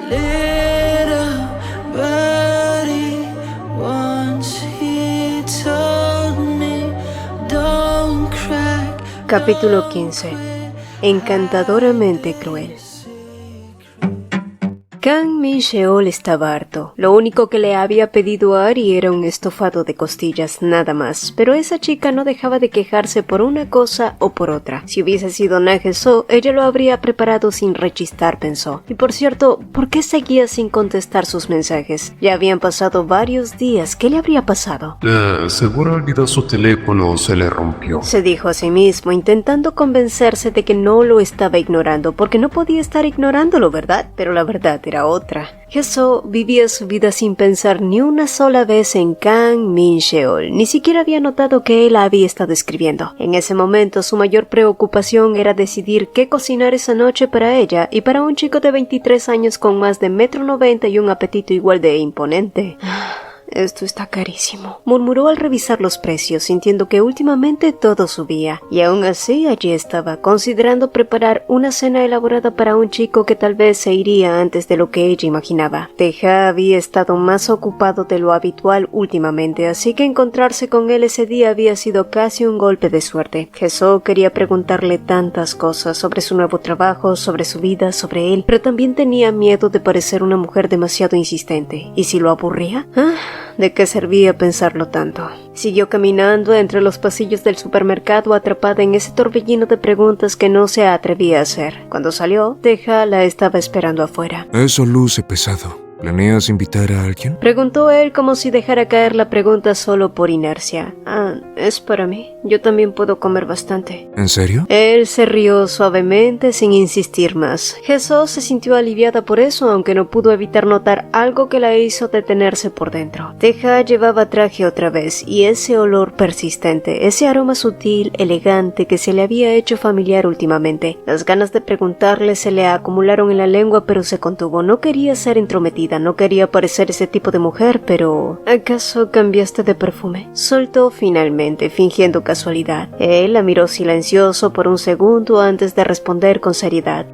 Little birdie, once he told me, don't crack. Capítulo 15. Encantadoramente cruel. Kang Min-sheol estaba harto. Lo único que le había pedido a Ari era un estofado de costillas, nada más. Pero esa chica no dejaba de quejarse por una cosa o por otra. Si hubiese sido Na-Ge-soo, ella lo habría preparado sin rechistar, pensó. Y por cierto, ¿por qué seguía sin contestar sus mensajes? Ya habían pasado varios días. ¿Qué le habría pasado? Seguro olvidó su teléfono o se le rompió. Se dijo a sí mismo, intentando convencerse de que no lo estaba ignorando, porque no podía estar ignorándolo, ¿verdad? Pero la verdad era otra. Ge-soo vivía su vida sin pensar ni una sola vez en Kang Min-sheol, ni siquiera había notado que él la había estado escribiendo. En ese momento su mayor preocupación era decidir qué cocinar esa noche para ella y para un chico de 23 años con más de 1,90 m y un apetito igual de imponente. Esto está carísimo, murmuró al revisar los precios, sintiendo que últimamente todo subía. Y aún así allí estaba, considerando preparar una cena elaborada para un chico que tal vez se iría antes de lo que ella imaginaba. Tae-ha había estado más ocupado de lo habitual últimamente, así que encontrarse con él ese día había sido casi un golpe de suerte. Ge-soo quería preguntarle tantas cosas sobre su nuevo trabajo, sobre su vida, sobre él, pero también tenía miedo de parecer una mujer demasiado insistente. ¿Y si lo aburría? ¿De qué servía pensarlo tanto? Siguió caminando entre los pasillos del supermercado atrapada en ese torbellino de preguntas que no se atrevía a hacer. Cuando salió, Tae-ha la estaba esperando afuera. Eso luce pesado. ¿Planeas invitar a alguien? Preguntó él como si dejara caer la pregunta solo por inercia. Es para mí. Yo también puedo comer bastante. ¿En serio? Él se rió suavemente sin insistir más. Ge-soo se sintió aliviada por eso, aunque no pudo evitar notar algo que la hizo detenerse por dentro. Tae-ha llevaba traje otra vez, y ese olor persistente, ese aroma sutil, elegante que se le había hecho familiar últimamente. Las ganas de preguntarle se le acumularon en la lengua, pero se contuvo. No quería ser entrometida. No quería parecer ese tipo de mujer, pero... ¿acaso cambiaste de perfume? Soltó finalmente, fingiendo casualidad. Él la miró silencioso por un segundo antes de responder con seriedad.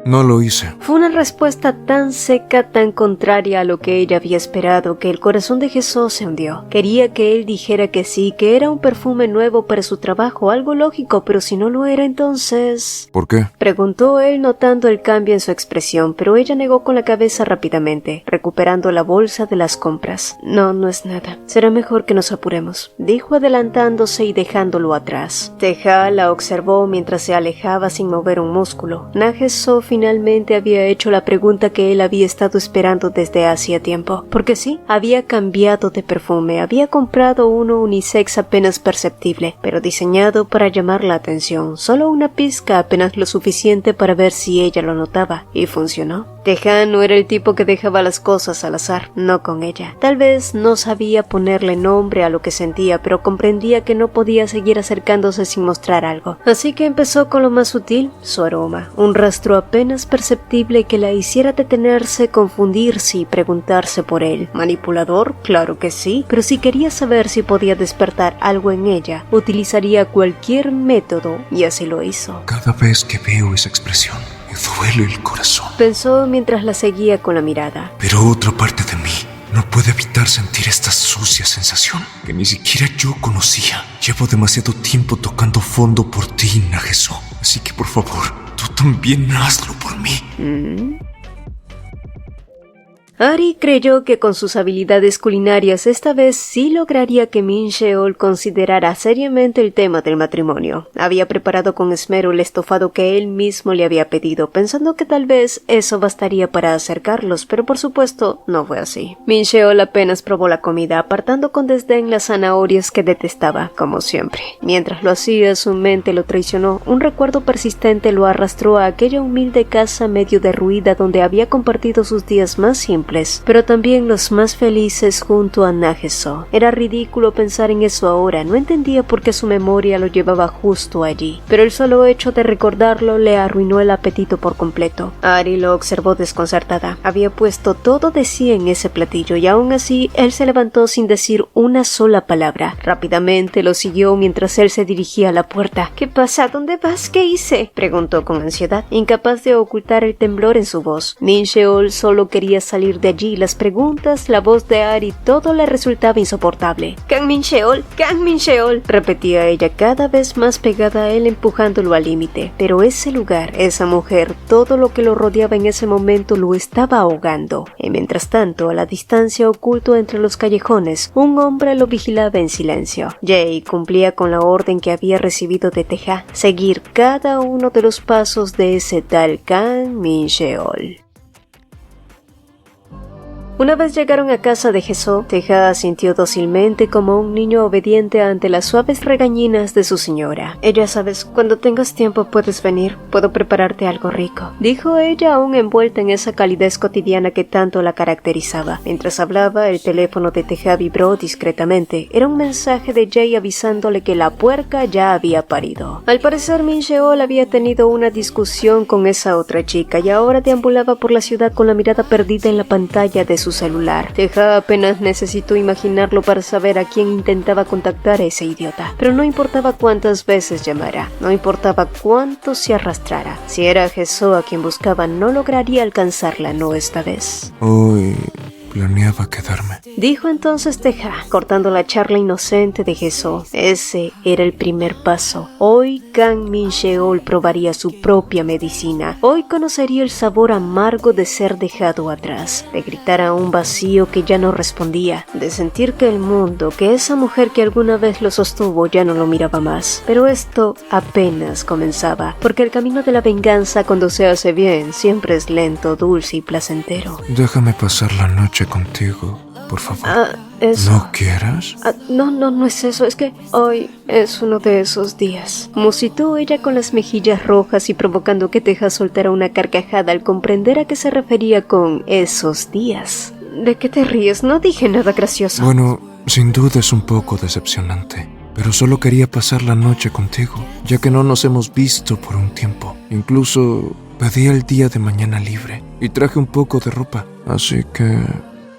No lo hice. Fue una respuesta tan seca, tan contraria a lo que ella había esperado, que el corazón de Ge-soo se hundió. Quería que él dijera que sí, que era un perfume nuevo para su trabajo, algo lógico, pero si no lo era, entonces... ¿Por qué? Preguntó él notando el cambio en su expresión, pero ella negó con la cabeza rápidamente, recuperando la bolsa de las compras. No es nada. Será mejor que nos apuremos, dijo adelantándose y dejándolo atrás. Tae-ha la observó mientras se alejaba sin mover un músculo. Na-Ge-soo finalmente había hecho la pregunta que él había estado esperando desde hacía tiempo. Porque sí, había cambiado de perfume, había comprado uno unisex apenas perceptible, pero diseñado para llamar la atención, solo una pizca apenas lo suficiente para ver si ella lo notaba, y funcionó. Tae-ha no era el tipo que dejaba las cosas al azar, no con ella. Tal vez no sabía ponerle nombre a lo que sentía, pero comprendía que no podía seguir acercándose sin mostrar algo. Así que empezó con lo más sutil, su aroma, un rastro apenas perceptible que la hiciera detenerse, confundirse y preguntarse por él. ¿Manipulador? Claro que sí, pero si quería saber si podía despertar algo en ella, utilizaría cualquier método, y así lo hizo. Cada vez que veo esa expresión, me duele el corazón. Pensó mientras la seguía con la mirada. Pero otra parte de mí no puede evitar sentir esta sucia sensación que ni siquiera yo conocía. Llevo demasiado tiempo tocando fondo por ti, Na-Ge-soo. Así que por favor, tú también hazlo por mí. Ari creyó que con sus habilidades culinarias esta vez sí lograría que Min-sheol considerara seriamente el tema del matrimonio. Había preparado con esmero el estofado que él mismo le había pedido, pensando que tal vez eso bastaría para acercarlos, pero por supuesto no fue así. Min-sheol apenas probó la comida, apartando con desdén las zanahorias que detestaba, como siempre. Mientras lo hacía, su mente lo traicionó. Un recuerdo persistente lo arrastró a aquella humilde casa medio derruida donde había compartido sus días más simples simples, pero también los más felices junto a Nageso. Era ridículo pensar en eso ahora, no entendía por qué su memoria lo llevaba justo allí, pero el solo hecho de recordarlo le arruinó el apetito por completo. Ari lo observó desconcertada. Había puesto todo de sí en ese platillo y aún así él se levantó sin decir una sola palabra. Rápidamente lo siguió mientras él se dirigía a la puerta. ¿Qué pasa? ¿Dónde vas? ¿Qué hice?, preguntó con ansiedad, incapaz de ocultar el temblor en su voz. Min Sheol solo quería salir de allí. Las preguntas, la voz de Ari, todo le resultaba insoportable. «Kang Min Sheol, Kang Min Sheol», repetía ella cada vez más pegada a él, empujándolo al límite. Pero ese lugar, esa mujer, todo lo que lo rodeaba en ese momento lo estaba ahogando. Y mientras tanto, a la distancia, oculto entre los callejones, un hombre lo vigilaba en silencio. Jay cumplía con la orden que había recibido de Teja: seguir cada uno de los pasos de ese tal Kang Min Sheol. Una vez llegaron a casa de Jesó, Teja asintió dócilmente como un niño obediente ante las suaves regañinas de su señora. «Ya sabes, cuando tengas tiempo puedes venir, puedo prepararte algo rico», dijo ella, aún envuelta en esa calidez cotidiana que tanto la caracterizaba. Mientras hablaba, el teléfono de Teja vibró discretamente. Era un mensaje de Jay avisándole que la puerca ya había parido. Al parecer, Min Sheol había tenido una discusión con esa otra chica y ahora deambulaba por la ciudad con la mirada perdida en la pantalla de su celular. Teja apenas necesitó imaginarlo para saber a quién intentaba contactar a ese idiota. Pero no importaba cuántas veces llamara, no importaba cuánto se arrastrara. Si era Jesó a quien buscaba, no lograría alcanzarla, no esta vez. Hoy planeaba quedarme, dijo entonces Teja, cortando la charla inocente de Jesó. Ese era el primer paso. Hoy Kang Min Sheol probaría su propia medicina. Hoy conocería el sabor amargo de ser dejado atrás, de gritar a un vacío que ya no respondía, de sentir que el mundo, que esa mujer que alguna vez lo sostuvo, ya no lo miraba más. Pero esto apenas comenzaba, porque el camino de la venganza, cuando se hace bien, siempre es lento, dulce y placentero. Déjame pasar la noche contigo, por favor. Eso. ¿No quieras? No es eso, es que hoy es uno de esos días. Musitó ella con las mejillas rojas y provocando que Teja soltara una carcajada al comprender a qué se refería con esos días. ¿De qué te ríes? No dije nada gracioso. Bueno, sin duda es un poco decepcionante, pero solo quería pasar la noche contigo, ya que no nos hemos visto por un tiempo. Incluso pedí el día de mañana libre y traje un poco de ropa, así que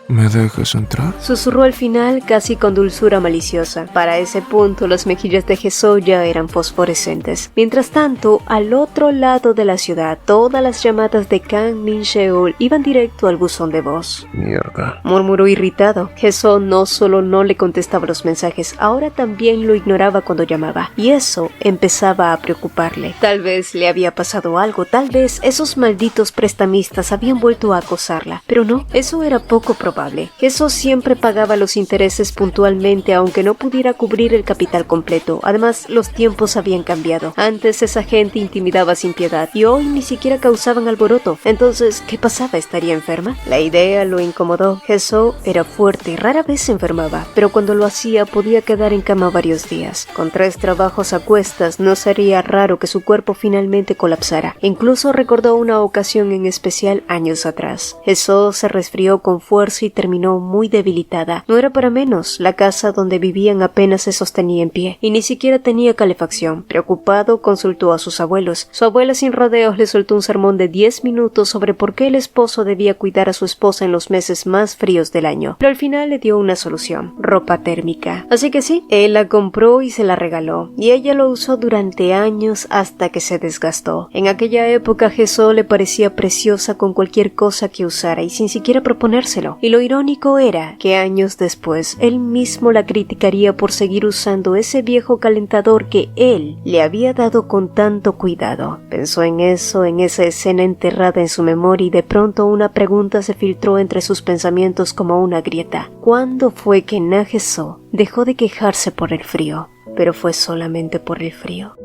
¿me dejas entrar?, susurró al final, casi con dulzura maliciosa. Para ese punto, las mejillas de Jesó ya eran fosforescentes. Mientras tanto, al otro lado de la ciudad, todas las llamadas de Kang Min Sheol iban directo al buzón de voz. Mierda. Murmuró irritado. Jesó no solo no le contestaba los mensajes, ahora también lo ignoraba cuando llamaba. Y eso empezaba a preocuparle. Tal vez le había pasado algo, tal vez esos malditos prestamistas habían vuelto a acosarla. Pero no, eso era poco probable. Jesó siempre pagaba los intereses puntualmente, aunque no pudiera cubrir el capital completo. Además, los tiempos habían cambiado. Antes esa gente intimidaba sin piedad y hoy ni siquiera causaban alboroto. Entonces, ¿qué pasaba? ¿Estaría enferma? La idea lo incomodó. Jesó era fuerte y rara vez se enfermaba, pero cuando lo hacía podía quedar en cama varios días. Con 3 trabajos a cuestas, no sería raro que su cuerpo finalmente colapsara. Incluso recordó una ocasión en especial años atrás. Jesó se resfrió con fuerza y terminó muy debilitada. No era para menos, la casa donde vivían apenas se sostenía en pie, y ni siquiera tenía calefacción. Preocupado, consultó a sus abuelos. Su abuela sin rodeos le soltó un sermón de 10 minutos sobre por qué el esposo debía cuidar a su esposa en los meses más fríos del año, pero al final le dio una solución: ropa térmica. Así que sí, él la compró y se la regaló, y ella lo usó durante años hasta que se desgastó. En aquella época Jesó le parecía preciosa con cualquier cosa que usara y sin siquiera proponérselo. Y lo irónico era que años después él mismo la criticaría por seguir usando ese viejo calentador que él le había dado con tanto cuidado. Pensó en eso, en esa escena enterrada en su memoria, y de pronto una pregunta se filtró entre sus pensamientos como una grieta. ¿Cuándo fue que Nageso dejó de quejarse por el frío? Pero fue solamente por el frío.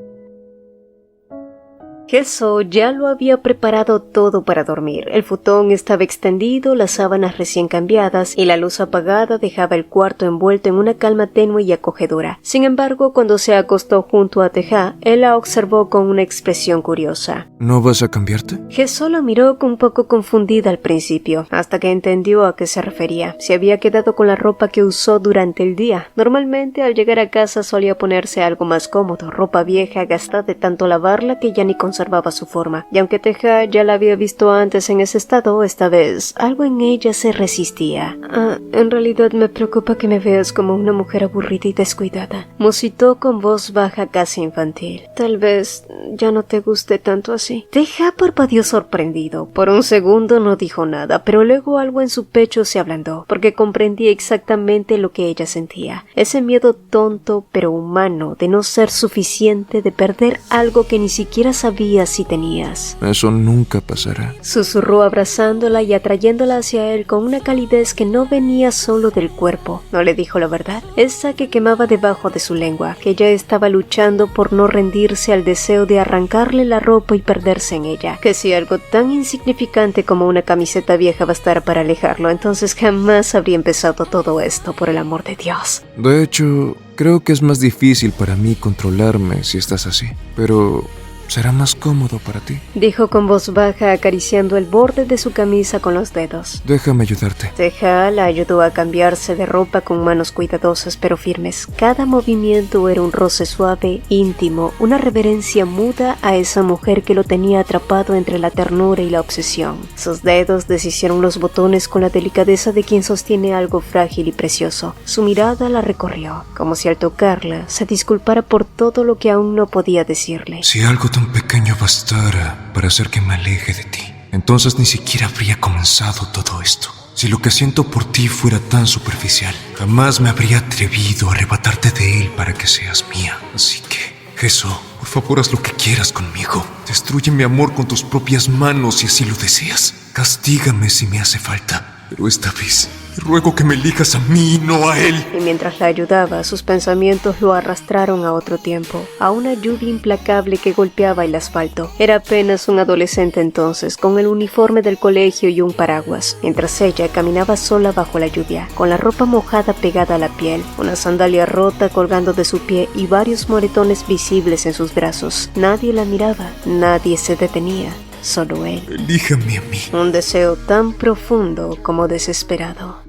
Heso ya lo había preparado todo para dormir. El futón estaba extendido, las sábanas recién cambiadas y la luz apagada dejaba el cuarto envuelto en una calma tenue y acogedora. Sin embargo, cuando se acostó junto a Teja, él la observó con una expresión curiosa. ¿No vas a cambiarte? Heso lo miró un poco confundida al principio, hasta que entendió a qué se refería. Se había quedado con la ropa que usó durante el día. Normalmente, al llegar a casa solía ponerse algo más cómodo, ropa vieja gastada de tanto lavarla que ya ni conservaba su forma. Y aunque Teja ya la había visto antes en ese estado, esta vez algo en ella se resistía. En realidad me preocupa que me veas como una mujer aburrida y descuidada, musitó con voz baja casi infantil. Tal vez ya no te guste tanto así. Teja parpadeó sorprendido. Por un segundo no dijo nada, pero luego algo en su pecho se ablandó, porque comprendía exactamente lo que ella sentía. Ese miedo tonto pero humano de no ser suficiente, de perder algo que ni siquiera sabía si tenías. Eso nunca pasará, Susurró abrazándola y atrayéndola hacia él con una calidez que no venía solo del cuerpo. No le dijo la verdad, esa que quemaba debajo de su lengua, que ya estaba luchando por no rendirse al deseo de arrancarle la ropa y perderse en ella. Que si algo tan insignificante como una camiseta vieja bastara para alejarlo, entonces jamás habría empezado todo esto, por el amor de Dios. De hecho, creo que es más difícil para mí controlarme si estás así, pero será más cómodo para ti. Dijo con voz baja, acariciando el borde de su camisa con los dedos. Déjame ayudarte. Teja la ayudó a cambiarse de ropa con manos cuidadosas pero firmes. Cada movimiento era un roce suave, íntimo, una reverencia muda a esa mujer que lo tenía atrapado entre la ternura y la obsesión. Sus dedos deshicieron los botones con la delicadeza de quien sostiene algo frágil y precioso. Su mirada la recorrió, como si al tocarla se disculpara por todo lo que aún no podía decirle. Si algo tan pequeño bastara para hacer que me aleje de ti, entonces ni siquiera habría comenzado todo esto. Si lo que siento por ti fuera tan superficial, jamás me habría atrevido a arrebatarte de él para que seas mía. Así que, Jesús, por favor haz lo que quieras conmigo. Destruye mi amor con tus propias manos si así lo deseas. Castígame si me hace falta, pero esta vez te ruego que me elijas a mí y no a él. Y mientras la ayudaba, sus pensamientos lo arrastraron a otro tiempo, a una lluvia implacable que golpeaba el asfalto. Era apenas un adolescente entonces, con el uniforme del colegio y un paraguas, mientras ella caminaba sola bajo la lluvia, con la ropa mojada pegada a la piel, una sandalia rota colgando de su pie y varios moretones visibles en sus brazos. Nadie la miraba, nadie se detenía. Solo él. Elíjame a mí. Un deseo tan profundo como desesperado.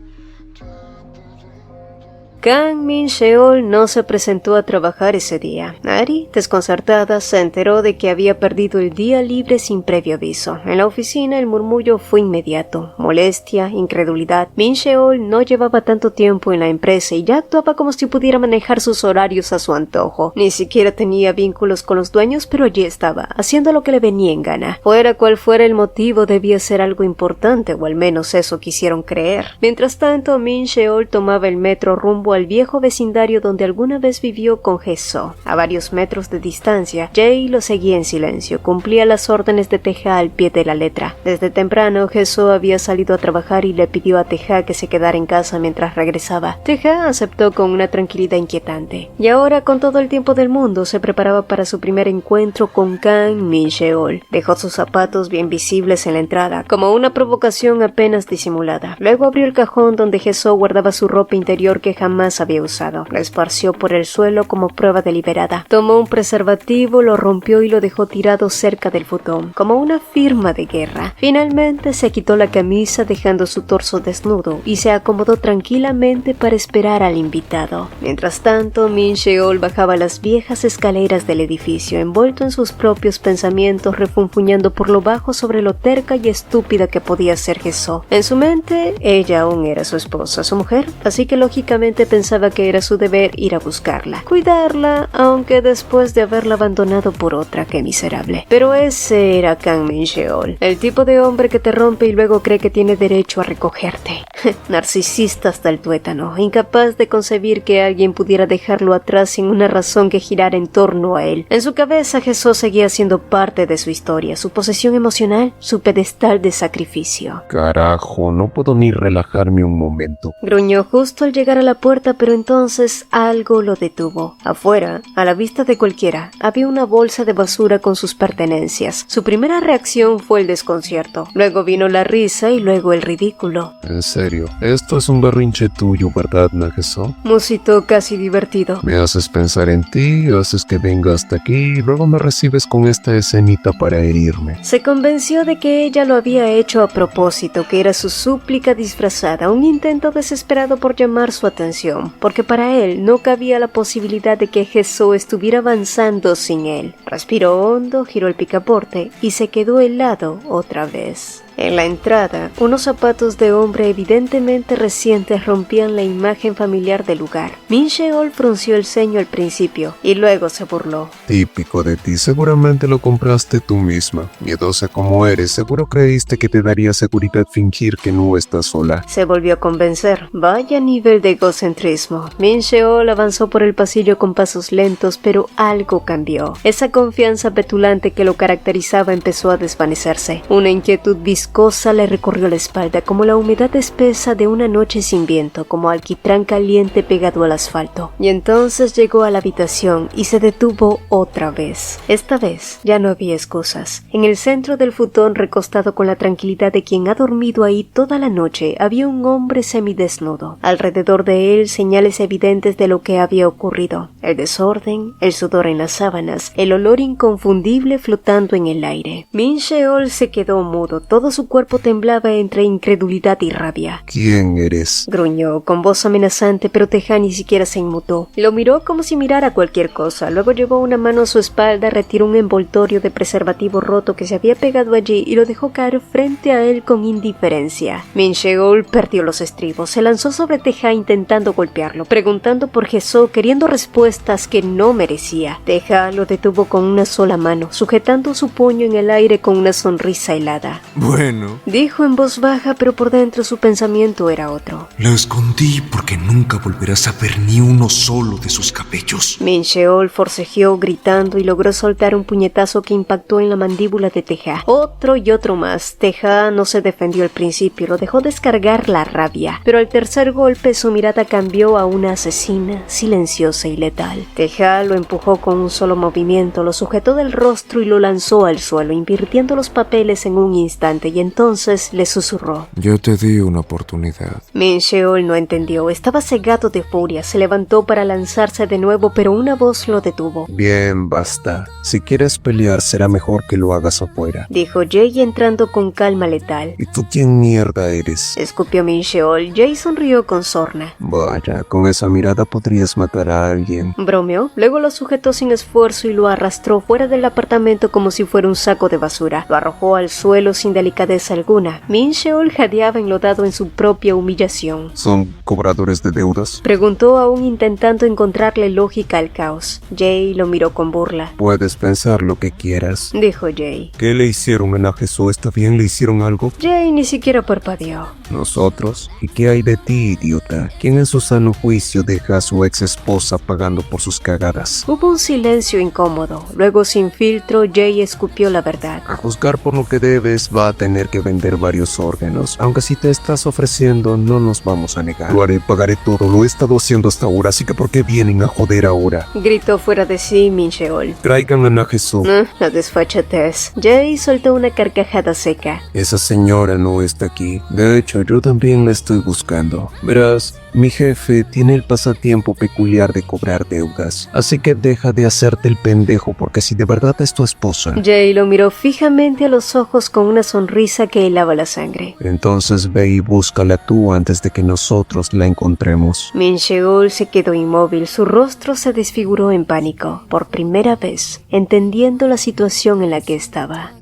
Kang Min-cheol no se presentó a trabajar ese día. Ari, desconcertada, se enteró de que había perdido el día libre sin previo aviso. En la oficina el murmullo fue inmediato. Molestia, incredulidad. Min-cheol no llevaba tanto tiempo en la empresa y ya actuaba como si pudiera manejar sus horarios a su antojo. Ni siquiera tenía vínculos con los dueños, pero allí estaba, haciendo lo que le venía en gana. Fuera cual fuera el motivo, debía ser algo importante, o al menos eso quisieron creer. Mientras tanto, Min-cheol tomaba el metro rumbo al viejo vecindario donde alguna vez vivió con Heso. A varios metros de distancia, Jae lo seguía en silencio, cumplía las órdenes de Teja al pie de la letra. Desde temprano, Heso había salido a trabajar y le pidió a Teja que se quedara en casa mientras regresaba. Teja aceptó con una tranquilidad inquietante. Y ahora, con todo el tiempo del mundo, se preparaba para su primer encuentro con Kang Min-cheol. Dejó sus zapatos bien visibles en la entrada, como una provocación apenas disimulada. Luego abrió el cajón donde Heso guardaba su ropa interior que jamás había usado. La esparció por el suelo como prueba deliberada. Tomó un preservativo, lo rompió y lo dejó tirado cerca del futón, como una firma de guerra. Finalmente se quitó la camisa dejando su torso desnudo y se acomodó tranquilamente para esperar al invitado. Mientras tanto, Min-cheol bajaba las viejas escaleras del edificio, envuelto en sus propios pensamientos, refunfuñando por lo bajo sobre lo terca y estúpida que podía ser Heso. En su mente, ella aún era su esposa, su mujer, así que lógicamente pensaba que era su deber ir a buscarla, cuidarla, aunque después de haberla abandonado por otra, qué miserable. Pero ese era Kang Min-cheol, el tipo de hombre que te rompe y luego cree que tiene derecho a recogerte. Narcisista hasta el tuétano, incapaz de concebir que alguien pudiera dejarlo atrás sin una razón que girara en torno a él. En su cabeza, Jesús seguía siendo parte de su historia, su posesión emocional, su pedestal de sacrificio. Carajo, no puedo ni relajarme un momento. Gruñó justo al llegar a la puerta, pero entonces algo lo detuvo. Afuera, a la vista de cualquiera, había una bolsa de basura con sus pertenencias. Su primera reacción fue el desconcierto, luego vino la risa y luego el ridículo. En serio, esto es un berrinche tuyo, ¿verdad, Nageso? Musitó casi divertido. Me haces pensar en ti, haces que venga hasta aquí y luego me recibes con esta escenita para herirme. Se convenció de que ella lo había hecho a propósito, que era su súplica disfrazada, un intento desesperado por llamar su atención, porque para él no cabía la posibilidad de que Jesús estuviera avanzando sin él. Respiró hondo, giró el picaporte y se quedó helado otra vez. En la entrada, unos zapatos de hombre evidentemente recientes rompían la imagen familiar del lugar. Min Sheol frunció el ceño al principio y luego se burló. Típico de ti, seguramente lo compraste tú misma. Miedosa como eres, seguro creíste que te daría seguridad fingir que no estás sola. Se volvió a convencer. Vaya nivel de egocentrismo. Min Sheol avanzó por el pasillo con pasos lentos, pero algo cambió. Esa confianza petulante que lo caracterizaba empezó a desvanecerse. Una inquietud viscosa le recorrió la espalda como la humedad espesa de una noche sin viento, como alquitrán caliente pegado al asfalto. Y entonces llegó a la habitación y se detuvo otra vez. Esta vez ya no había excusas. En el centro del futón, recostado con la tranquilidad de quien ha dormido ahí toda la noche, había un hombre semidesnudo. Alrededor de él, señales evidentes de lo que había ocurrido. El desorden, el sudor en las sábanas, el olor inconfundible flotando en el aire. Min Sheol se quedó mudo, todo su cuerpo temblaba entre incredulidad y rabia. ¿Quién eres? Gruñó con voz amenazante, pero Teja ni siquiera se inmutó. Lo miró como si mirara cualquier cosa, luego llevó una mano a su espalda, retiró un envoltorio de preservativo roto que se había pegado allí y lo dejó caer frente a él con indiferencia. Min Sheol perdió los estribos, se lanzó sobre Teja intentando golpearlo, preguntando por Jesús, queriendo respuestas que no merecía. Teja lo detuvo con una sola mano, sujetando su puño en el aire con una sonrisa helada. Bueno, Dijo en voz baja, pero por dentro su pensamiento era otro. lo escondí porque nunca volverás a ver ni uno solo de sus cabellos. Min Sheol forcejeó gritando y logró soltar un puñetazo que impactó en la mandíbula de Teja. Otro y otro más. Teja no se defendió al principio, lo dejó descargar la rabia, pero al tercer golpe su mirada cambió a una asesina, silenciosa y letal. Teja lo empujó con un solo movimiento, lo sujetó del rostro y lo lanzó al suelo, invirtiendo los papeles en un instante, y entonces le susurró. Yo te di una oportunidad. Min Sheol no entendió, estaba cegado de furia, se levantó para lanzarse de nuevo, pero una voz lo detuvo. Bien, basta. Si quieres pelear, será mejor que lo hagas afuera. Dijo Jay entrando con calma letal. ¿Y tú quién mierda eres? Escupió Min Sheol. Jay sonrió con sorna. Vaya, con esa mirada podrías matar a alguien. Bromeó, luego lo sujetó sin esfuerzo y lo arrastró fuera del apartamento como si fuera un saco de basura. Lo arrojó al suelo sin delicadeza alguna. Min Sheol jadeaba enlodado en su propia humillación. ¿Son cobradores de deudas? Preguntó aún intentando encontrarle lógica al caos. Jay lo miró con burla. Puedes pensar lo que quieras. Dijo Jay. ¿Qué le hicieron a Jesús? ¿Está bien? ¿Le hicieron algo? Jay ni siquiera parpadeó. ¿Nosotros? ¿Y qué hay de ti, idiota? ¿Quién en su sano juicio deja a su ex esposa pagando por sus cagadas? Hubo un silencio incómodo. Luego, sin filtro, Jay escupió la verdad. A juzgar por lo que debes, va a tener que vender varios órganos. Aunque si te estás ofreciendo, no nos vamos a negar. Lo haré, pagaré todo. Lo he estado haciendo hasta ahora, así que ¿por qué vienen a joder ahora? Gritó fuera de sí Min Sheol. Traigan a Jesús. La desfachatez. Jay soltó una carcajada seca. Esa señora no está aquí. De hecho, yo también la estoy buscando. Verás, mi jefe tiene el pasatiempo peculiar de cobrar deudas. Así que deja de hacerte el pendejo, porque si de verdad es tu esposa, Jay lo miró fijamente a los ojos con una sonrisa que helaba la sangre. entonces ve y búscala tú antes de que nosotros la encontremos. Min Sheol se quedó inmóvil, su rostro se desfiguró en pánico, por primera vez, entendiendo la situación en la que estaba.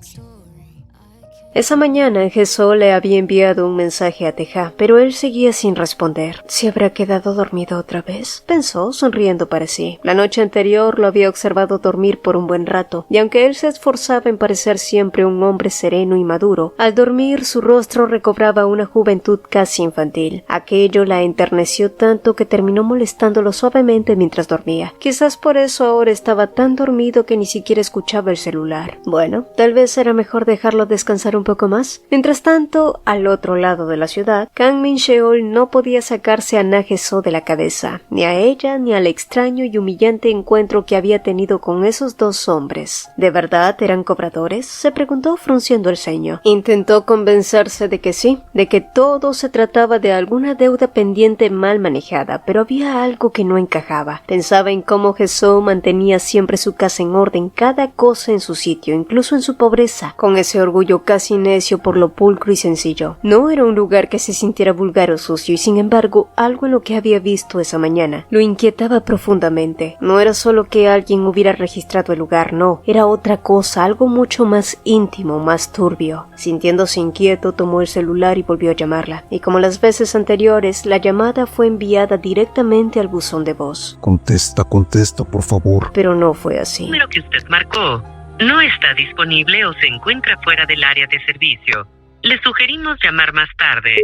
Esa mañana Jesó le había enviado un mensaje a Teja, pero él seguía sin responder. ¿Se habrá quedado dormido otra vez?, pensó, sonriendo para sí. La noche anterior lo había observado dormir por un buen rato, y aunque él se esforzaba en parecer siempre un hombre sereno y maduro, al dormir su rostro recobraba una juventud casi infantil. Aquello la enterneció tanto que terminó molestándolo suavemente mientras dormía. Quizás por eso ahora estaba tan dormido que ni siquiera escuchaba el celular. Bueno, tal vez era mejor dejarlo descansar un poco más. Mientras tanto, al otro lado de la ciudad, Kang Min-cheol no podía sacarse a Na-Jesó de la cabeza, ni a ella ni al extraño y humillante encuentro que había tenido con esos dos hombres. ¿De verdad eran cobradores?, se preguntó frunciendo el ceño. Intentó convencerse de que sí, de que todo se trataba de alguna deuda pendiente mal manejada, pero había algo que no encajaba. Pensaba en cómo Jesó mantenía siempre su casa en orden, cada cosa en su sitio, incluso en su pobreza, con ese orgullo casi necio por lo pulcro y sencillo. No era un lugar que se sintiera vulgar o sucio, y sin embargo, algo en lo que había visto esa mañana lo inquietaba profundamente. No era solo que alguien hubiera registrado el lugar, no, era otra cosa, algo mucho más íntimo, más turbio. Sintiéndose inquieto, tomó el celular y volvió a llamarla, y como las veces anteriores, la llamada fue enviada directamente al buzón de voz. Contesta, por favor. Pero no fue así. El número que usted marcó no está disponible o se encuentra fuera del área de servicio. Le sugerimos llamar más tarde.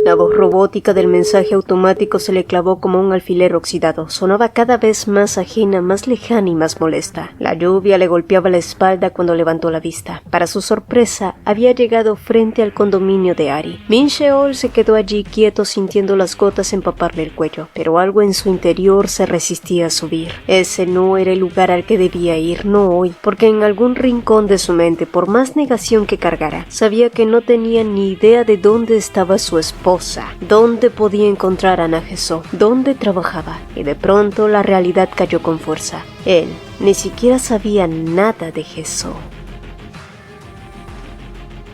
La voz robótica del mensaje automático se le clavó como un alfiler oxidado. Sonaba cada vez más ajena, más lejana y más molesta. La lluvia le golpeaba la espalda cuando levantó la vista. Para su sorpresa, había llegado frente al condominio de Ari. Min-cheol se quedó allí quieto sintiendo las gotas empaparle el cuello, pero algo en su interior se resistía a subir. Ese no era el lugar al que debía ir, no hoy, porque en algún rincón de su mente, por más negación que cargara, sabía que no tenía ni idea de dónde estaba su esposa. ¿Dónde podía encontrar a Na-Jesó? ¿Dónde trabajaba? Y de pronto la realidad cayó con fuerza. Él ni siquiera sabía nada de Jesó.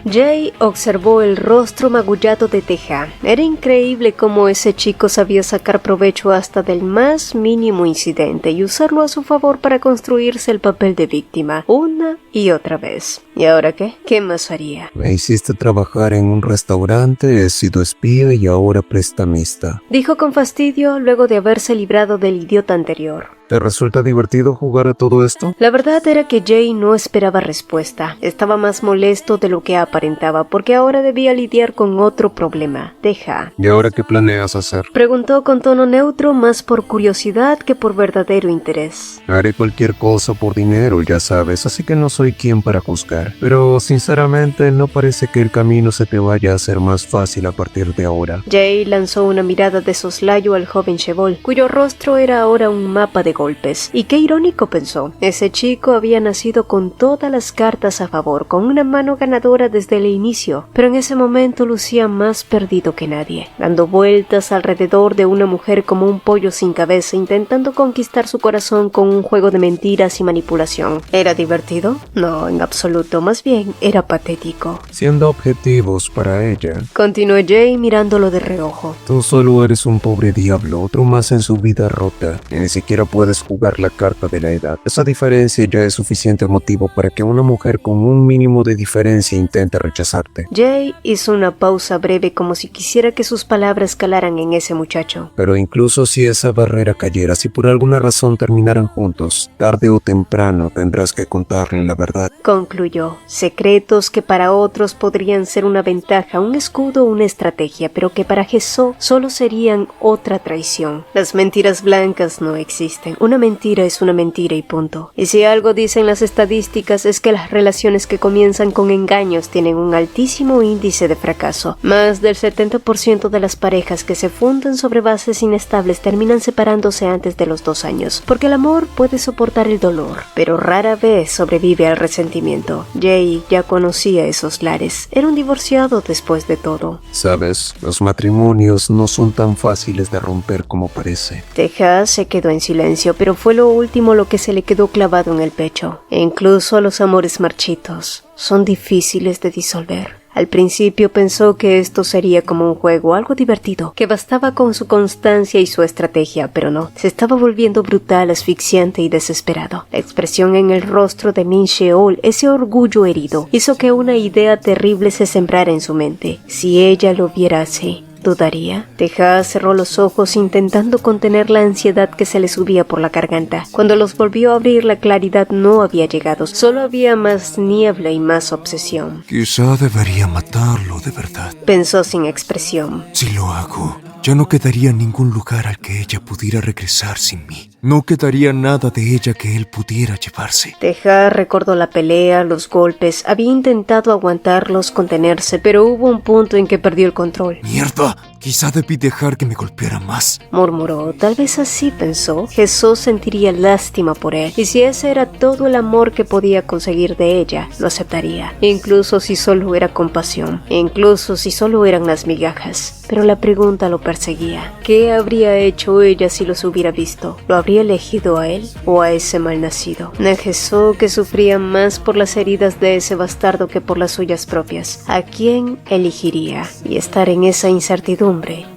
Jae observó el rostro magullado de Teja. Era increíble cómo ese chico sabía sacar provecho hasta del más mínimo incidente y usarlo a su favor para construirse el papel de víctima, una y otra vez. ¿Y ahora qué? ¿Qué más haría? Me hiciste trabajar en un restaurante, he sido espía y ahora prestamista. Dijo con fastidio luego de haberse librado del idiota anterior. ¿Te resulta divertido jugar a todo esto? La verdad era que Jae no esperaba respuesta. Estaba más molesto de lo que aparentaba, porque ahora debía lidiar con otro problema. Teja. ¿Y ahora qué planeas hacer? Preguntó con tono neutro, más por curiosidad que por verdadero interés. Haré cualquier cosa por dinero, ya sabes, así que no soy quien para juzgar. Pero sinceramente no parece que el camino se te vaya a hacer más fácil a partir de ahora. Jae lanzó una mirada de soslayo al joven Chebol, cuyo rostro era ahora un mapa de golpes. Y qué irónico, pensó. Ese chico había nacido con todas las cartas a favor, con una mano ganadora desde el inicio, pero en ese momento lucía más perdido que nadie, dando vueltas alrededor de una mujer como un pollo sin cabeza, intentando conquistar su corazón con un juego de mentiras y manipulación. ¿Era divertido? No, en absoluto. Más bien, era patético. Siendo objetivos para ella, continuó Jae mirándolo de reojo. Tú solo eres un pobre diablo, otro más en su vida rota, y ni siquiera puedes jugar la carta de la edad. Esa diferencia ya es suficiente motivo para que una mujer con un mínimo de diferencia intente rechazarte. Jae hizo una pausa breve como si quisiera que sus palabras calaran en ese muchacho. Pero incluso si esa barrera cayera, si por alguna razón terminaran juntos, tarde o temprano tendrás que contarle la verdad. Concluyó. Secretos que para otros podrían ser una ventaja, un escudo o una estrategia, pero que para Jesó solo serían otra traición. Las mentiras blancas no existen. Una mentira es una mentira y punto. Y si algo dicen las estadísticas es que las relaciones que comienzan con engaños tienen un altísimo índice de fracaso. Más del 70% de las parejas que se fundan sobre bases inestables terminan separándose antes de los 2 años, porque el amor puede soportar el dolor, pero rara vez sobrevive al resentimiento. Jae ya conocía esos lares. Era un divorciado después de todo. Sabes, los matrimonios no son tan fáciles de romper como parece. Teja se quedó en silencio, pero fue lo último lo que se le quedó clavado en el pecho. E incluso los amores marchitos son difíciles de disolver. Al principio pensó que esto sería como un juego, algo divertido, que bastaba con su constancia y su estrategia, pero no. Se estaba volviendo brutal, asfixiante y desesperado. La expresión en el rostro de Min Sheol, ese orgullo herido, hizo que una idea terrible se sembrara en su mente. Si ella lo viera así, ¿dudaría? Teja cerró los ojos intentando contener la ansiedad que se le subía por la garganta. Cuando los volvió a abrir, la claridad no había llegado, solo había más niebla y más obsesión. Quizá debería matarlo de verdad. Pensó sin expresión. Si lo hago, ya no quedaría ningún lugar al que ella pudiera regresar sin mí. No quedaría nada de ella que él pudiera llevarse. Teja recordó la pelea, los golpes. Había intentado aguantarlos, contenerse, pero hubo un punto en que perdió el control. ¡Mierda! Quizá debí dejar que me golpeara más. Murmuró. Tal vez así pensó. Jesús sentiría lástima por él, y si ese era todo el amor que podía conseguir de ella, lo aceptaría. Incluso si solo era compasión. Incluso si solo eran las migajas. Pero la pregunta lo perseguía. ¿Qué habría hecho ella si los hubiera visto? ¿Lo habría elegido a él o a ese malnacido? A Jesús, que sufría más por las heridas de ese bastardo que por las suyas propias. ¿A quién elegiría? Y estar en esa incertidumbre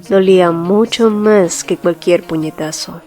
dolía mucho más que cualquier puñetazo.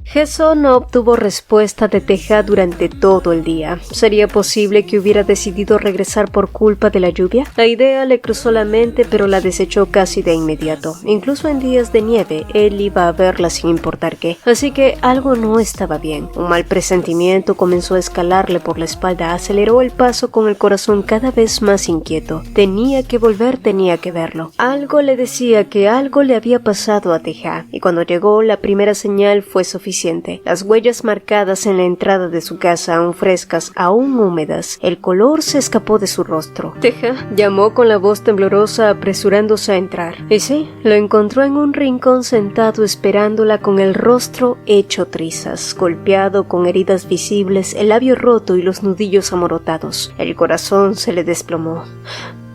Jesús no obtuvo respuesta de Teja durante todo el día. ¿Sería posible que hubiera decidido regresar por culpa de la lluvia? La idea le cruzó la mente, pero la desechó casi de inmediato. Incluso en días de nieve, él iba a verla sin importar qué. Así que algo no estaba bien. Un mal presentimiento comenzó a escalarle por la espalda. Aceleró el paso con el corazón cada vez más inquieto. Tenía que volver, tenía que verlo. Algo le decía que algo le había pasado a Teja. Y cuando llegó, la primera señal fue suficiente. Las huellas marcadas en la entrada de su casa, aún frescas, aún húmedas. El color se escapó de su rostro. Teja llamó con la voz temblorosa, apresurándose a entrar. Y sí, lo encontró en un rincón sentado esperándola, con el rostro hecho trizas, golpeado, con heridas visibles, el labio roto y los nudillos amorotados. El corazón se le desplomó.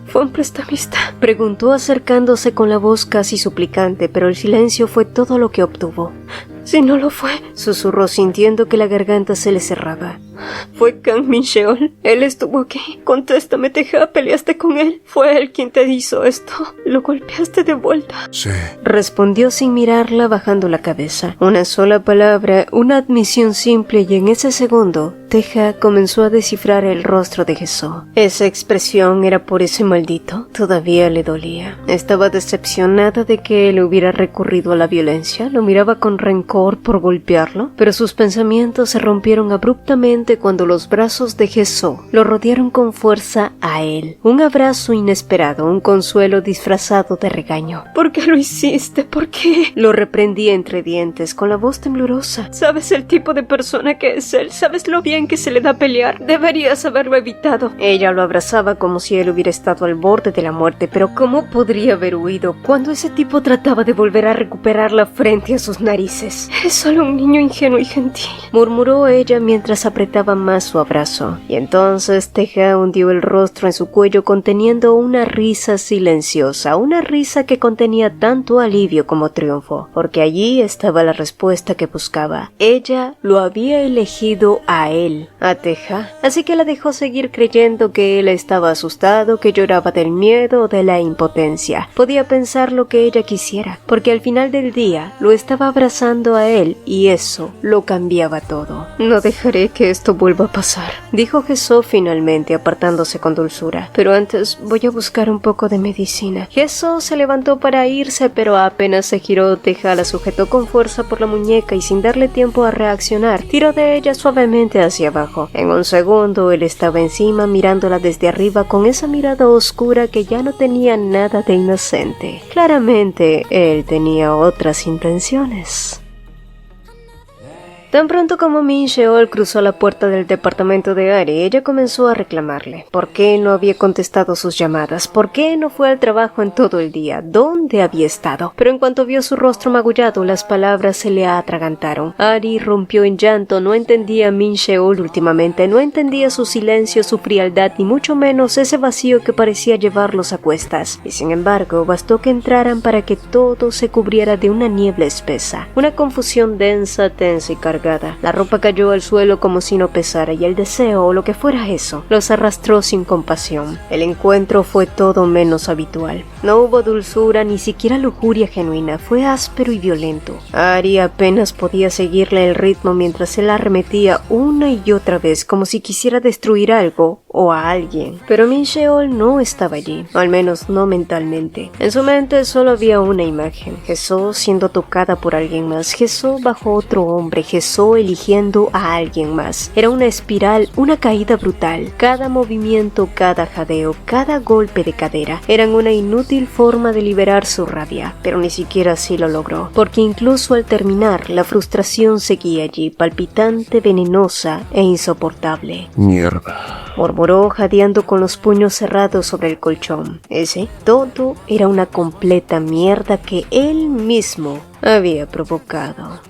¿Fue un prestamista?, preguntó acercándose con la voz casi suplicante, pero el silencio fue todo lo que obtuvo. Si no lo fue, susurró sintiendo que la garganta se le cerraba. Fue Kang Min Sheol. Él estuvo aquí. Contéstame, Teja. ¿Peleaste con él? Fue él quien te hizo esto. ¿Lo golpeaste de vuelta? Sí. Respondió sin mirarla, bajando la cabeza. Una sola palabra, una admisión simple, y en ese segundo, Teja comenzó a descifrar el rostro de Jesús. Esa expresión era por ese maldito. Todavía le dolía. Estaba decepcionada de que él hubiera recurrido a la violencia. Lo miraba con rencor por golpearlo, pero sus pensamientos se rompieron abruptamente cuando los brazos de Jesús lo rodearon con fuerza a él. Un abrazo inesperado, un consuelo disfrazado de regaño. ¿Por qué lo hiciste? ¿Por qué? Lo reprendía entre dientes, con la voz temblorosa. ¿Sabes el tipo de persona que es él? ¿Sabes lo bien que se le da pelear? Deberías haberlo evitado. Ella lo abrazaba como si él hubiera estado al borde de la muerte, pero ¿cómo podría haber huido cuando ese tipo trataba de volver a recuperarla frente a sus narices? Es solo un niño ingenuo y gentil, murmuró ella mientras apretaba más su abrazo. Y entonces Teja hundió el rostro en su cuello, conteniendo una risa silenciosa, una risa que contenía tanto alivio como triunfo, porque allí estaba la respuesta que buscaba. Ella lo había elegido a él, a Teja, así que la dejó seguir creyendo que él estaba asustado, que lloraba del miedo o de la impotencia. Podía pensar lo que ella quisiera, porque al final del día lo estaba abrazando a él, y eso lo cambiaba todo. No dejaré que esto vuelva a pasar, dijo Jesús finalmente, apartándose con dulzura. Pero antes voy a buscar un poco de medicina. Jesús se levantó para irse, pero apenas se giró, Teja la sujetó con fuerza por la muñeca y sin darle tiempo a reaccionar, tiró de ella suavemente hacia abajo. En un segundo él estaba encima, mirándola desde arriba con esa mirada oscura que ya no tenía nada de inocente. Claramente él tenía otras intenciones. Tan pronto como Min Sheol cruzó la puerta del departamento de Ari, ella comenzó a reclamarle. ¿Por qué no había contestado sus llamadas? ¿Por qué no fue al trabajo en todo el día? ¿Dónde había estado? Pero en cuanto vio su rostro magullado, las palabras se le atragantaron. Ari rompió en llanto. No entendía a Min Sheol últimamente, no entendía su silencio, su frialdad, ni mucho menos ese vacío que parecía llevarlos a cuestas. Y sin embargo, bastó que entraran para que todo se cubriera de una niebla espesa, una confusión densa, tensa y cargada. cargada. La ropa cayó al suelo como si no pesara y el deseo, o lo que fuera eso, los arrastró sin compasión. El encuentro fue todo menos habitual. No hubo dulzura, ni siquiera lujuria genuina. Fue áspero y violento. Ari apenas podía seguirle el ritmo mientras él arremetía una y otra vez como si quisiera destruir algo o a alguien. Pero Min-Sheol no estaba allí, al menos no mentalmente. En su mente solo había una imagen: Jessoo siendo tocada por alguien más, Jessoo bajo otro hombre, Jessoo eligiendo a alguien más. Era una espiral, una caída brutal. Cada movimiento, cada jadeo, cada golpe de cadera eran una inútil forma de liberar su rabia, pero ni siquiera así lo logró, porque incluso al terminar, la frustración seguía allí, palpitante, venenosa e insoportable. Mierda. Murmuró, jadeando con los puños cerrados sobre el colchón. Ese todo era una completa mierda que él mismo había provocado.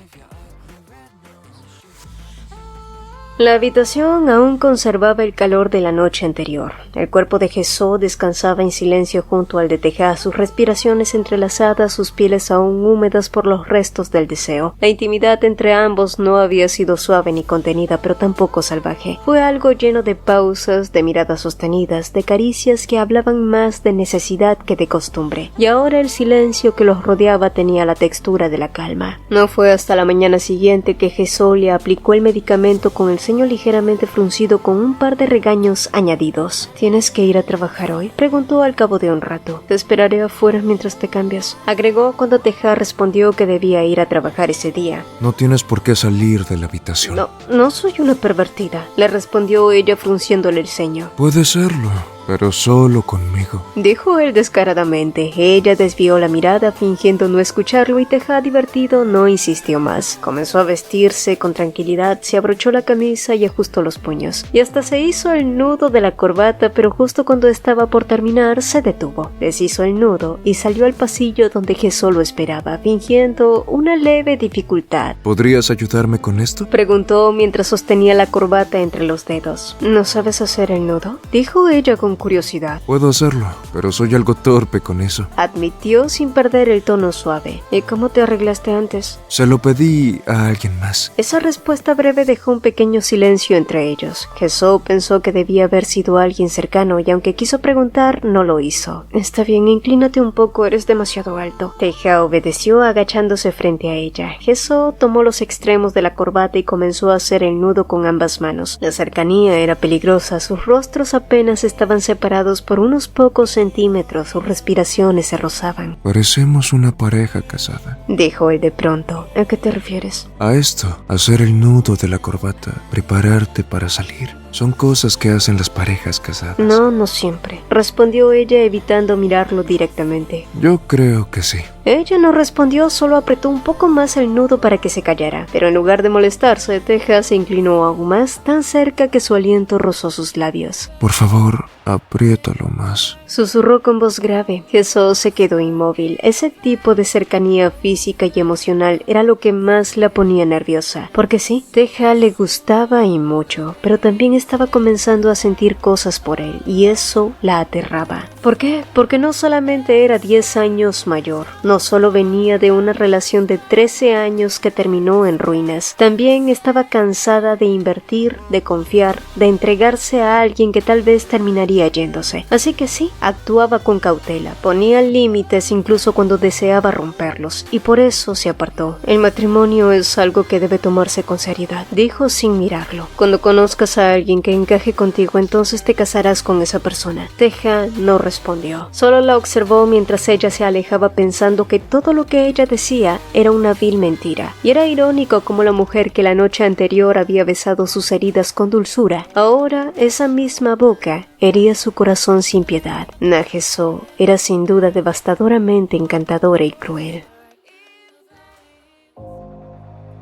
La habitación aún conservaba el calor de la noche anterior. El cuerpo de Jessoo descansaba en silencio junto al de Teja, sus respiraciones entrelazadas, sus pieles aún húmedas por los restos del deseo. La intimidad entre ambos no había sido suave ni contenida, pero tampoco salvaje. Fue algo lleno de pausas, de miradas sostenidas, de caricias que hablaban más de necesidad que de costumbre. Y ahora el silencio que los rodeaba tenía la textura de la calma. No fue hasta la mañana siguiente que Jessoo le aplicó el medicamento con el ceño ligeramente fruncido con un par de regaños añadidos. ¿Tienes que ir a trabajar hoy?, preguntó al cabo de un rato. Te esperaré afuera mientras te cambias, agregó cuando Teja respondió que debía ir a trabajar ese día. No tienes por qué salir de la habitación. No soy una pervertida, le respondió ella frunciéndole el ceño. Puede serlo, pero solo conmigo, dijo él descaradamente. Ella desvió la mirada fingiendo no escucharlo y Teja, divertido, no insistió más. Comenzó a vestirse con tranquilidad, se abrochó la camisa y ajustó los puños. Y hasta se hizo el nudo de la corbata, pero justo cuando estaba por terminar se detuvo. Deshizo el nudo y salió al pasillo donde Jessoo lo esperaba, fingiendo una leve dificultad. ¿Podrías ayudarme con esto?, preguntó mientras sostenía la corbata entre los dedos. ¿No sabes hacer el nudo?, dijo ella con curiosidad. Puedo hacerlo, pero soy algo torpe con eso, admitió sin perder el tono suave. ¿Y cómo te arreglaste antes? Se lo pedí a alguien más. Esa respuesta breve dejó un pequeño silencio entre ellos. Jessoo pensó que debía haber sido alguien cercano y aunque quiso preguntar, no lo hizo. Está bien, inclínate un poco, eres demasiado alto. Teja obedeció agachándose frente a ella. Jessoo tomó los extremos de la corbata y comenzó a hacer el nudo con ambas manos. La cercanía era peligrosa, sus rostros apenas estaban separados por unos pocos centímetros, sus respiraciones se rozaban. Parecemos una pareja casada, dijo él de pronto. ¿A qué te refieres? A esto, hacer el nudo de la corbata, prepararte para salir. Son cosas que hacen las parejas casadas. No siempre, respondió ella evitando mirarlo directamente. Yo creo que sí. Ella no respondió, solo apretó un poco más el nudo para que se callara, pero en lugar de molestarse, Teja se inclinó aún más, tan cerca que su aliento rozó sus labios. Por favor, apriétalo más, susurró con voz grave. Jessoo se quedó inmóvil. Ese tipo de cercanía física y emocional era lo que más la ponía nerviosa, porque sí, Teja le gustaba y mucho, pero también estaba comenzando a sentir cosas por él, y eso la aterraba. ¿Por qué? Porque no solamente era 10 años mayor, no solo venía de una relación de 13 años que terminó en ruinas, también estaba cansada de invertir, de confiar, de entregarse a alguien que tal vez terminaría yéndose. Así que sí, actuaba con cautela, ponía límites incluso cuando deseaba romperlos, y por eso se apartó. El matrimonio es algo que debe tomarse con seriedad, dijo sin mirarlo. Cuando conozcas a alguien que encaje contigo, entonces te casarás con esa persona. Teja no respondió, solo la observó mientras ella se alejaba pensando que todo lo que ella decía era una vil mentira. Y era irónico como la mujer que la noche anterior había besado sus heridas con dulzura, ahora esa misma boca hería su corazón sin piedad. Jessoo era sin duda devastadoramente encantadora y cruel.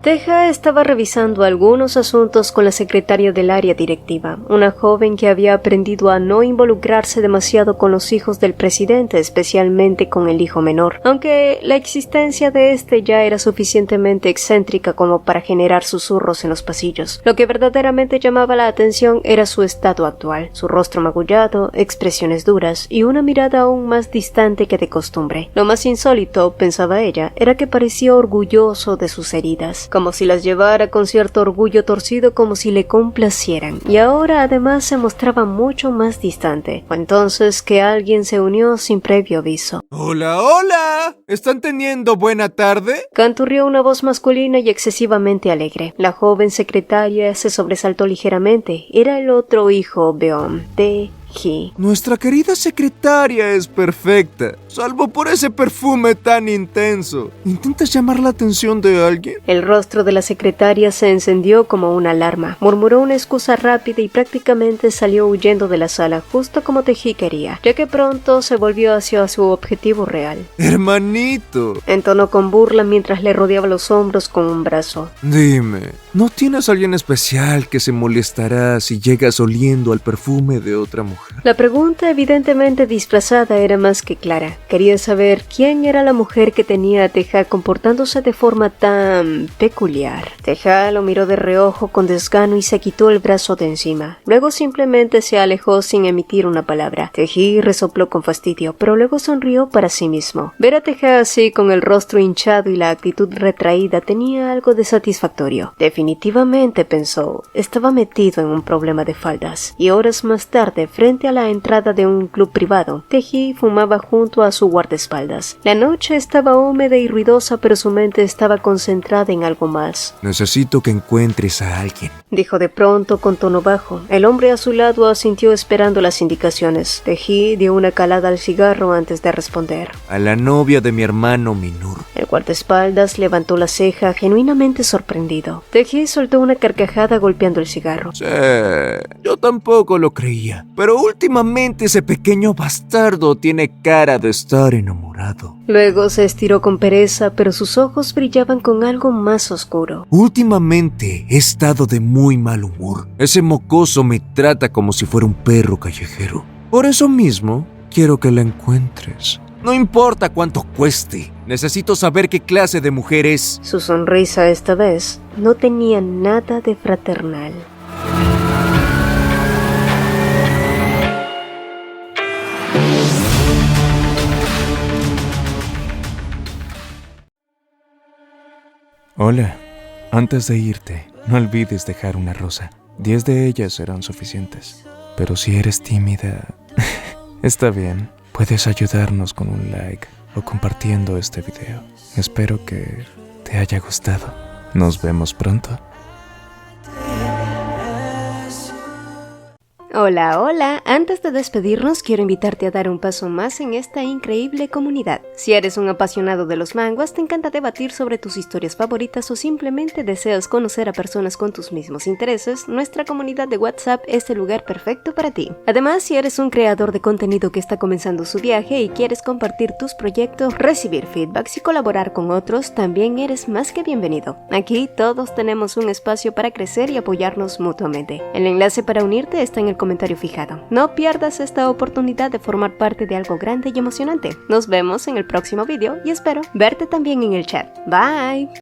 Teja estaba revisando algunos asuntos con la secretaria del área directiva, una joven que había aprendido a no involucrarse demasiado con los hijos del presidente, especialmente con el hijo menor, aunque la existencia de este ya era suficientemente excéntrica como para generar susurros en los pasillos. Lo que verdaderamente llamaba la atención era su estado actual, su rostro magullado, expresiones duras y una mirada aún más distante que de costumbre. Lo más insólito, pensaba ella, era que parecía orgulloso de sus heridas. como si las llevara con cierto orgullo torcido, como si le complacieran, y ahora además se mostraba mucho más distante. Fue entonces que alguien se unió sin previo aviso. ¡Hola, hola! ¿Están teniendo buena tarde? Canturrió una voz masculina y excesivamente alegre. La joven secretaria se sobresaltó ligeramente. Era el otro hijo, Beom, de Hee. Nuestra querida secretaria es perfecta, salvo por ese perfume tan intenso. ¿Intentas llamar la atención de alguien? El rostro de la secretaria se encendió como una alarma. Murmuró una excusa rápida y prácticamente salió huyendo de la sala, justo como Teji quería, ya que pronto se volvió hacia su objetivo real. Hermanito, Entonó con burla mientras le rodeaba los hombros con un brazo. dime, ¿no tienes a alguien especial que se molestará si llegas oliendo al perfume de otra mujer? La pregunta, evidentemente disfrazada, era más que clara. Quería saber quién era la mujer que tenía a Teja comportándose de forma tan peculiar. Teja lo miró de reojo con desgano y se quitó el brazo de encima. Luego simplemente se alejó sin emitir una palabra. Teji resopló con fastidio, pero luego sonrió para sí mismo. Ver a Teja así, con el rostro hinchado y la actitud retraída, tenía algo de satisfactorio. Definitivamente, pensó, estaba metido en un problema de faldas. Y horas más tarde, frente a la entrada de un club privado, Teji fumaba junto a su guardaespaldas. La noche estaba húmeda y ruidosa, pero su mente estaba concentrada en algo más. Necesito que encuentres a alguien. Dijo de pronto con tono bajo. El hombre a su lado asintió esperando las indicaciones. Teji dio una calada al cigarro antes de responder. A la novia de mi hermano Minur. El guardaespaldas levantó la ceja, genuinamente sorprendido. Teji soltó una carcajada golpeando el cigarro. Sí, yo tampoco lo creía, pero últimamente ese pequeño bastardo tiene cara de estar enamorado. Luego se estiró con pereza, pero sus ojos brillaban con algo más oscuro. Últimamente he estado de muy mal humor. Ese mocoso me trata como si fuera un perro callejero. Por eso mismo, quiero que la encuentres. No importa cuánto cueste. Necesito saber qué clase de mujer es. Su sonrisa esta vez no tenía nada de fraternal. Hola, antes de irte, no olvides dejar una rosa. 10 de ellas serán suficientes. Pero si eres tímida, está bien. Puedes ayudarnos con un like o compartiendo este video. Espero que te haya gustado. Nos vemos pronto. Hola, hola. Antes de despedirnos, quiero invitarte a dar un paso más en esta increíble comunidad. Si eres un apasionado de los manguas, te encanta debatir sobre tus historias favoritas o simplemente deseas conocer a personas con tus mismos intereses, nuestra comunidad de WhatsApp es el lugar perfecto para ti. Además, si eres un creador de contenido que está comenzando su viaje y quieres compartir tus proyectos, recibir feedbacks y colaborar con otros, también eres más que bienvenido. Aquí todos tenemos un espacio para crecer y apoyarnos mutuamente. El enlace para unirte está en el comentario fijado. No pierdas esta oportunidad de formar parte de algo grande y emocionante. Nos vemos en el próximo video y espero verte también en el chat. Bye.